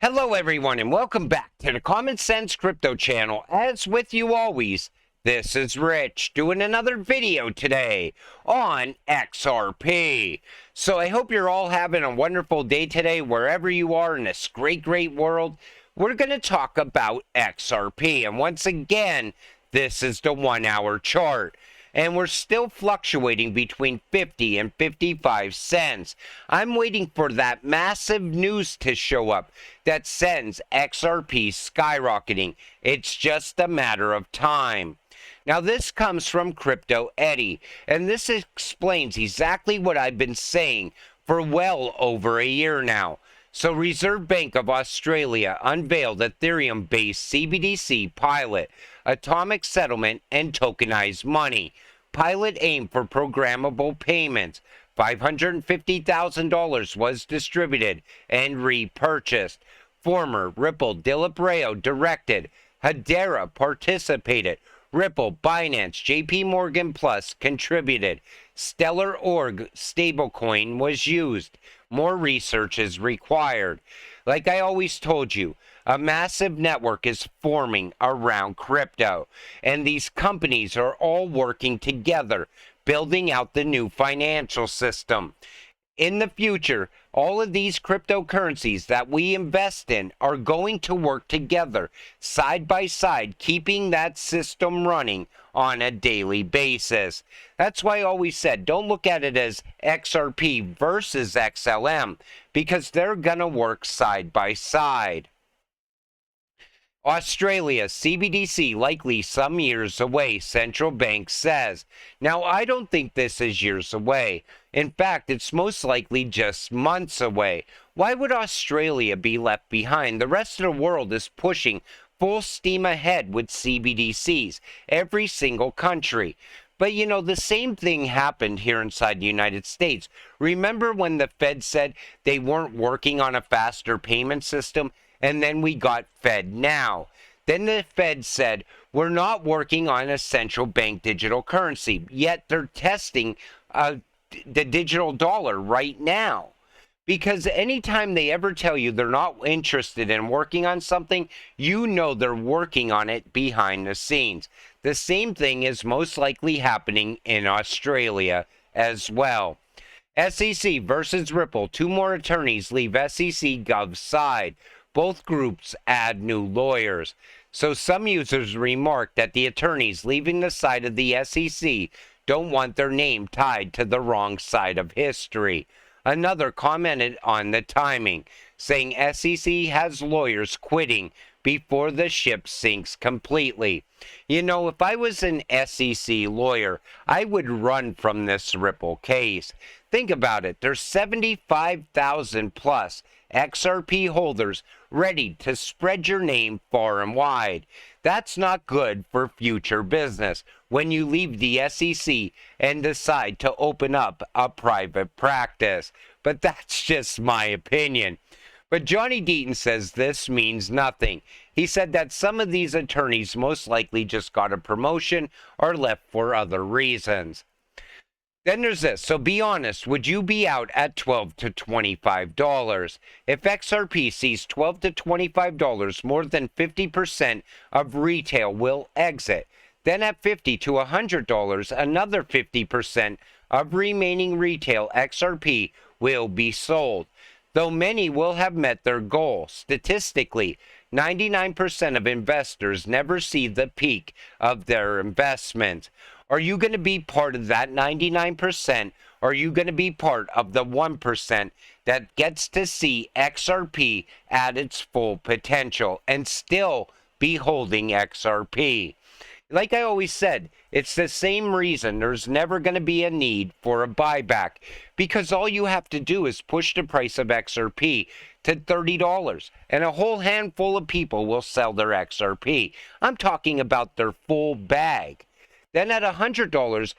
Hello everyone and welcome back to the Common Sense Crypto channel. As with you always, this is Rich doing another video today on XRP. So I hope you're all having a wonderful day today wherever you are in this great world. We're going to talk about XRP, and once again, this is the 1 hour chart. And we're still fluctuating between 50 and 55 cents. I'm waiting for that massive news to show up that sends XRP skyrocketing. It's just a matter of time. Now, this comes from Crypto Eddie, and this explains exactly what I've been saying for well over a year now. So, Reserve Bank of Australia unveiled Ethereum-based CBDC pilot, atomic settlement, and tokenized money. Pilot aimed for programmable payments. $550,000 was distributed and repurchased. Former Ripple Dilip Rao directed. Hedera participated. Ripple, Binance, JP Morgan Plus contributed. Stellar Org stablecoin was used. More research is required. Like I always told you, a massive network is forming around crypto, and these companies are all working together, building out the new financial system. In the future, all of these cryptocurrencies that we invest in are going to work together, side by side, keeping that system running on a daily basis. That's why I always said, don't look at it as XRP versus XLM, because they're going to work side by side. Australia, CBDC likely some years away, central bank says. Now, I don't think this is years away. In fact, it's most likely just months away. Why would Australia be left behind? The rest of the world is pushing full steam ahead with CBDCs, every single country. But you know, the same thing happened here inside the United States. Remember when the Fed said they weren't working on a faster payment system? And then we got Fed Now. Then the Fed said, we're not working on a central bank digital currency. Yet they're testing the digital dollar right now. Because anytime they ever tell you they're not interested in working on something, you know they're working on it behind the scenes. The same thing is most likely happening in Australia as well. SEC versus Ripple. 2 more attorneys leave SEC Gov's side. Both groups add new lawyers. So some users remarked that the attorneys leaving the side of the SEC don't want their name tied to the wrong side of history. Another commented on the timing, saying SEC has lawyers quitting before the ship sinks completely. You know, if I was an SEC lawyer, I would run from this Ripple case. Think about it. There's 75,000 plus XRP holders ready to spread your name far and wide. That's not good for future business when you leave the SEC and decide to open up a private practice. But that's just my opinion. But Johnny Deaton says this means nothing. He said that some of these attorneys most likely just got a promotion or left for other reasons. Then there's this. So be honest, would you be out at $12 to $25? If XRP sees $12 to $25, more than 50% of retail will exit. Then at $50 to $100, another 50% of remaining retail XRP will be sold. Though many will have met their goal, statistically, 99% of investors never see the peak of their investment. Are you going to be part of that 99%? Or are you going to be part of the 1% that gets to see XRP at its full potential and still be holding XRP? Like I always said, it's the same reason there's never going to be a need for a buyback, because all you have to do is push the price of XRP to $30 and a whole handful of people will sell their XRP. I'm talking about their full bag. Then at $100,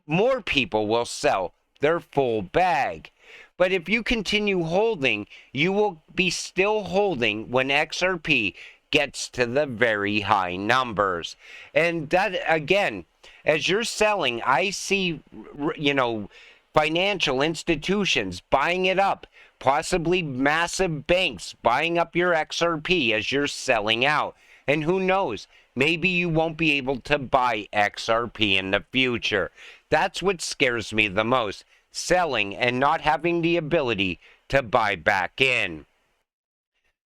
more people will sell their full bag. But if you continue holding, you will be still holding when XRP gets to the very high numbers. And that, again, as you're selling, I see, you know, financial institutions buying it up, possibly massive banks buying up your XRP as you're selling out. And who knows, maybe you won't be able to buy XRP in the future. That's what scares me the most, selling and not having the ability to buy back in.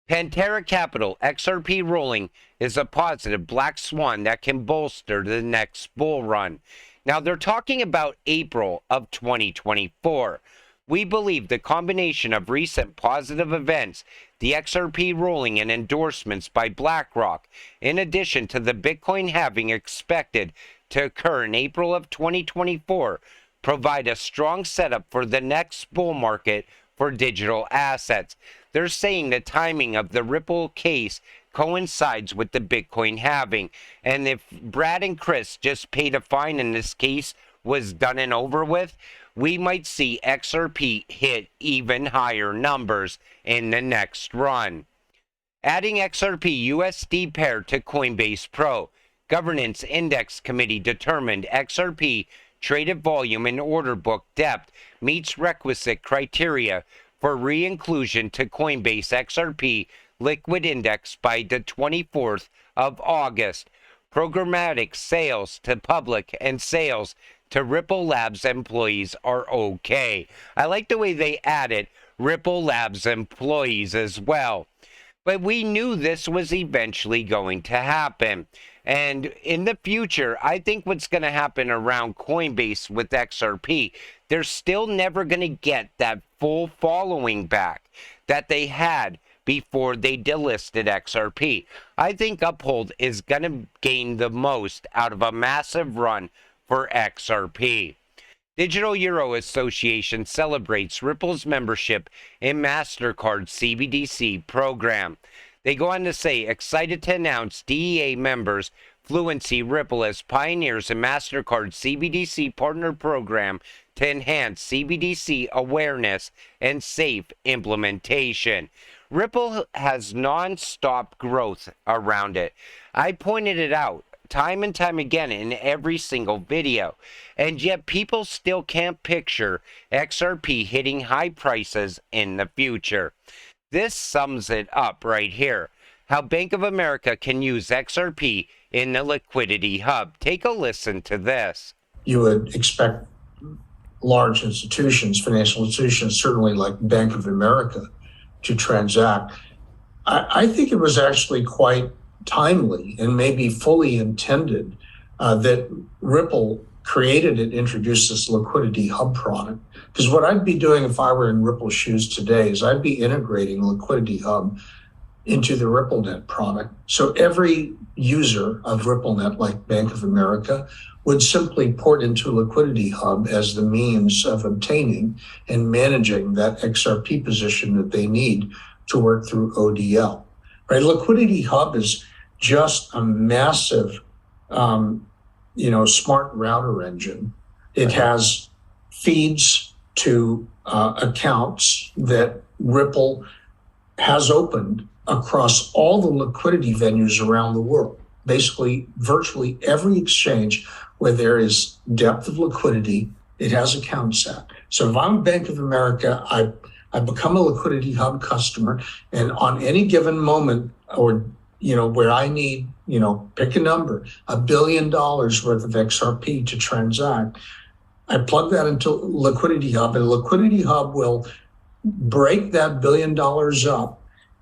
Pantera Capital, XRP rolling is a positive black swan that can bolster the next bull run. Now, they're talking about April of 2024. We believe the combination of recent positive events, the XRP rolling and endorsements by BlackRock, in addition to the Bitcoin halving expected to occur in April of 2024, provide a strong setup for the next bull market for digital assets. They're saying the timing of the Ripple case coincides with the Bitcoin halving. And if Brad and Chris just paid a fine and this case was done and over with, we might see XRP hit even higher numbers in the next run. Adding XRP USD pair to Coinbase Pro. Governance Index Committee determined XRP traded volume and order book depth meets requisite criteria for re-inclusion to Coinbase XRP Liquid Index by the 24th of August. Programmatic sales to public and sales to Ripple Labs employees are okay. I like the way they added Ripple Labs employees as well. But we knew this was eventually going to happen. And in the future, I think what's going to happen around Coinbase with XRP, they're still never going to get that full following back that they had before they delisted XRP. I think Uphold is going to gain the most out of a massive run for XRP. Digital Euro Association celebrates Ripple's membership in MasterCard CBDC program. They go on to say, excited to announce DEA members Fluency Ripple as pioneers in MasterCard CBDC partner program to enhance CBDC awareness and safe implementation. Ripple has non-stop growth around it. I pointed it out time and time again in every single video, and yet people still can't picture XRP hitting high prices in the future. This sums it up right here, how Bank of America can use XRP in the liquidity hub. Take a listen to this. You would expect large institutions, financial institutions, certainly like Bank of America, to transact. I think it was actually quite timely and maybe fully intended that Ripple created and introduced this liquidity hub product. Because what I'd be doing if I were in Ripple's shoes today is I'd be integrating liquidity hub into the RippleNet product. So every user of RippleNet, like Bank of America, would simply port into Liquidity Hub as the means of obtaining and managing that XRP position that they need to work through ODL. Right? Liquidity Hub is just a massive, smart router engine. It has feeds to accounts that Ripple has opened across all the liquidity venues around the world. Basically, virtually every exchange where there is depth of liquidity, it has accounts at. So if I'm Bank of America, I become a Liquidity Hub customer, and on any given moment, or where I need, pick a number, $1 billion worth of XRP to transact, I plug that into Liquidity Hub, and Liquidity Hub will break that $1 billion up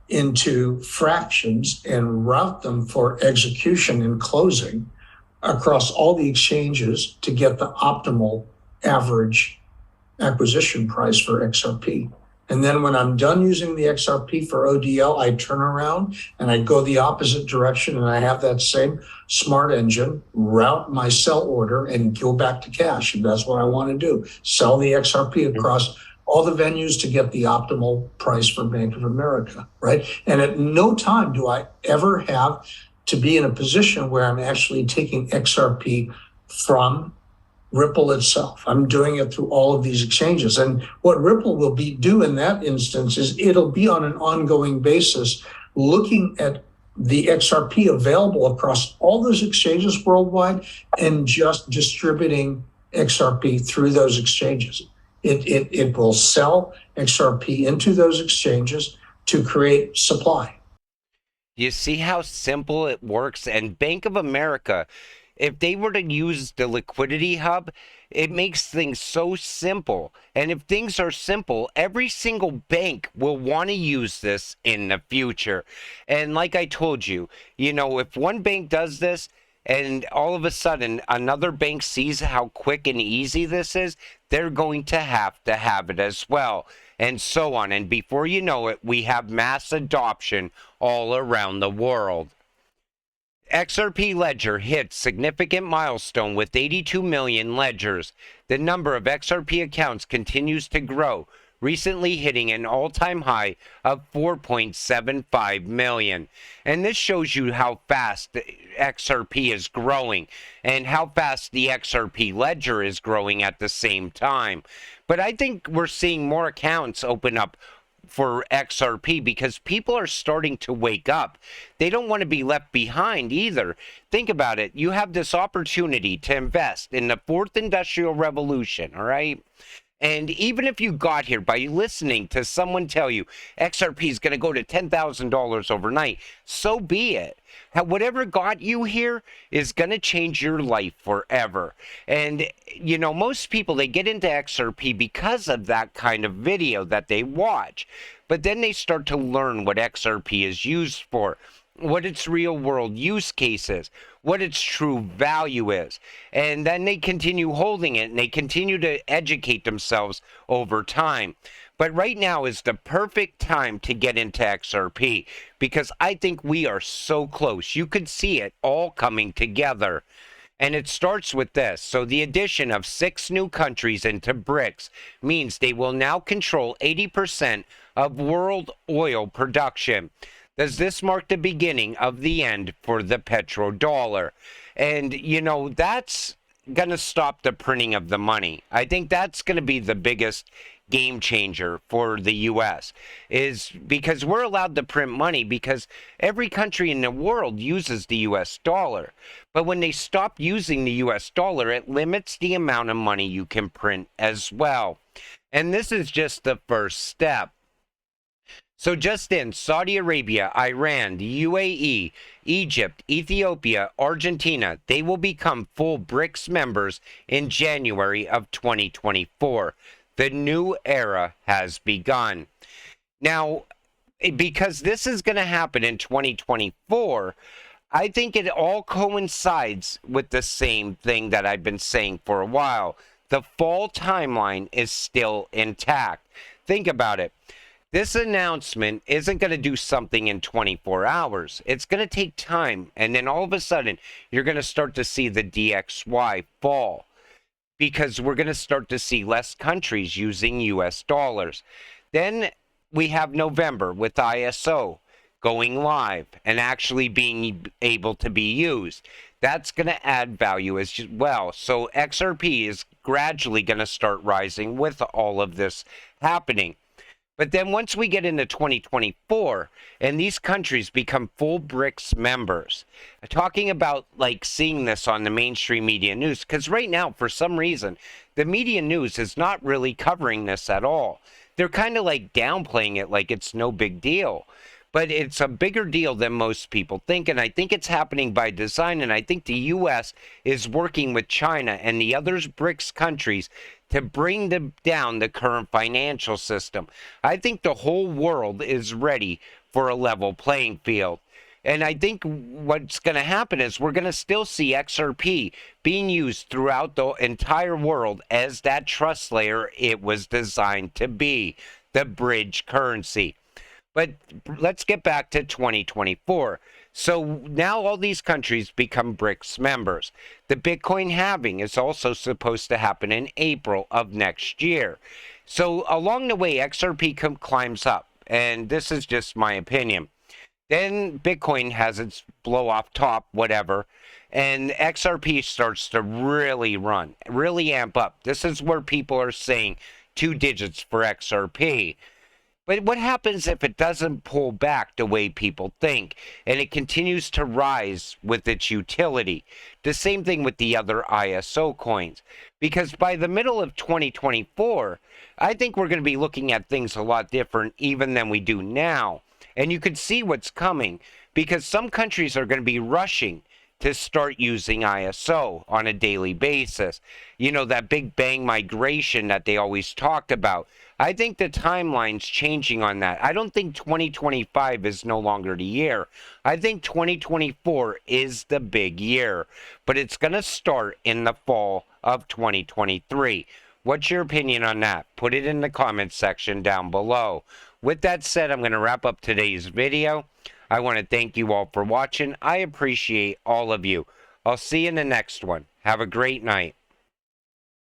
into fractions and route them for execution and closing across all the exchanges to get the optimal average acquisition price for XRP. And then when I'm done using the XRP for ODL, I turn around and I go the opposite direction, and I have that same smart engine route my sell order and go back to cash. And that's what I want to do. Sell the XRP across all the venues to get the optimal price for Bank of America, right? And at no time do I ever have to be in a position where I'm actually taking XRP from Ripple itself. I'm doing it through all of these exchanges. And what Ripple will do in that instance is it'll be on an ongoing basis looking at the XRP available across all those exchanges worldwide and just distributing XRP through those exchanges. It will sell XRP into those exchanges to create supply. You see how simple it works? And Bank of America, if they were to use the liquidity hub, it makes things so simple. And if things are simple, every single bank will want to use this in the future. And like I told you, if one bank does this, and all of a sudden another bank sees how quick and easy this is, they're going to have it as well, and so on. And before you know it, we have mass adoption all around the world. XRP Ledger hit significant milestone with 82 million ledgers. The number of XRP accounts continues to grow, recently hitting an all-time high of 4.75 million. And this shows you how fast the XRP is growing and how fast the XRP ledger is growing at the same time. But I think we're seeing more accounts open up for XRP because people are starting to wake up. They don't want to be left behind either. Think about it. You have this opportunity to invest in the fourth industrial revolution, all right? And even if you got here by listening to someone tell you XRP is going to go to $10,000 overnight, so be it. Whatever got you here is going to change your life forever. And, most people, they get into XRP because of that kind of video that they watch. But then they start to learn what XRP is used for, what its real world use case is, what its true value is. And then they continue holding it and they continue to educate themselves over time. But right now is the perfect time to get into XRP because I think we are so close. You could see it all coming together. And it starts with this. So the addition of 6 new countries into Brics means they will now control 80% of world oil production. Does this mark the beginning of the end for the petrodollar? And, that's going to stop the printing of the money. I think that's going to be the biggest game changer for the U.S. is because we're allowed to print money because every country in the world uses the U.S. dollar. But when they stop using the U.S. dollar, it limits the amount of money you can print as well. And this is just the first step. So just in, Saudi Arabia, Iran, the UAE, Egypt, Ethiopia, Argentina, they will become full Brics members in January of 2024. The new era has begun. Now, because this is going to happen in 2024, I think it all coincides with the same thing that I've been saying for a while. The fall timeline is still intact. Think about it. This announcement isn't going to do something in 24 hours. It's going to take time. And then all of a sudden, you're going to start to see the DXY fall because we're going to start to see less countries using US dollars. Then we have November with ISO going live and actually being able to be used. That's going to add value as well. So XRP is gradually going to start rising with all of this happening. But then once we get into 2024 and these countries become full Brics members, talking about like seeing this on the mainstream media news, because right now, for some reason, the media news is not really covering this at all. They're kind of like downplaying it like it's no big deal. But it's a bigger deal than most people think, and I think it's happening by design, and I think the U.S. is working with China and the other Brics countries to bring down the current financial system. I think the whole world is ready for a level playing field. And I think what's going to happen is we're going to still see XRP being used throughout the entire world as that trust layer it was designed to be, the bridge currency. But let's get back to 2024. So now all these countries become Brics members. The Bitcoin halving is also supposed to happen in April of next year. So along the way, XRP climbs up, and this is just my opinion. Then Bitcoin has its blow off top, whatever, and XRP starts to really run, really amp up. This is where people are saying 2 digits for XRP. But what happens if it doesn't pull back the way people think and it continues to rise with its utility? The same thing with the other ISO coins. Because by the middle of 2024, I think we're going to be looking at things a lot different even than we do now. And you could see what's coming because some countries are going to be rushing to start using ISO on a daily basis. You know, that big bang migration that they always talked about. I think the timeline's changing on that. I don't think 2025 is no longer the year. I think 2024 is the big year, but it's going to start in the fall of 2023. What's your opinion on that? Put it in the comments section down below. With that said, I'm going to wrap up today's video. I want to thank you all for watching. I appreciate all of you. I'll see you in the next one. Have a great night.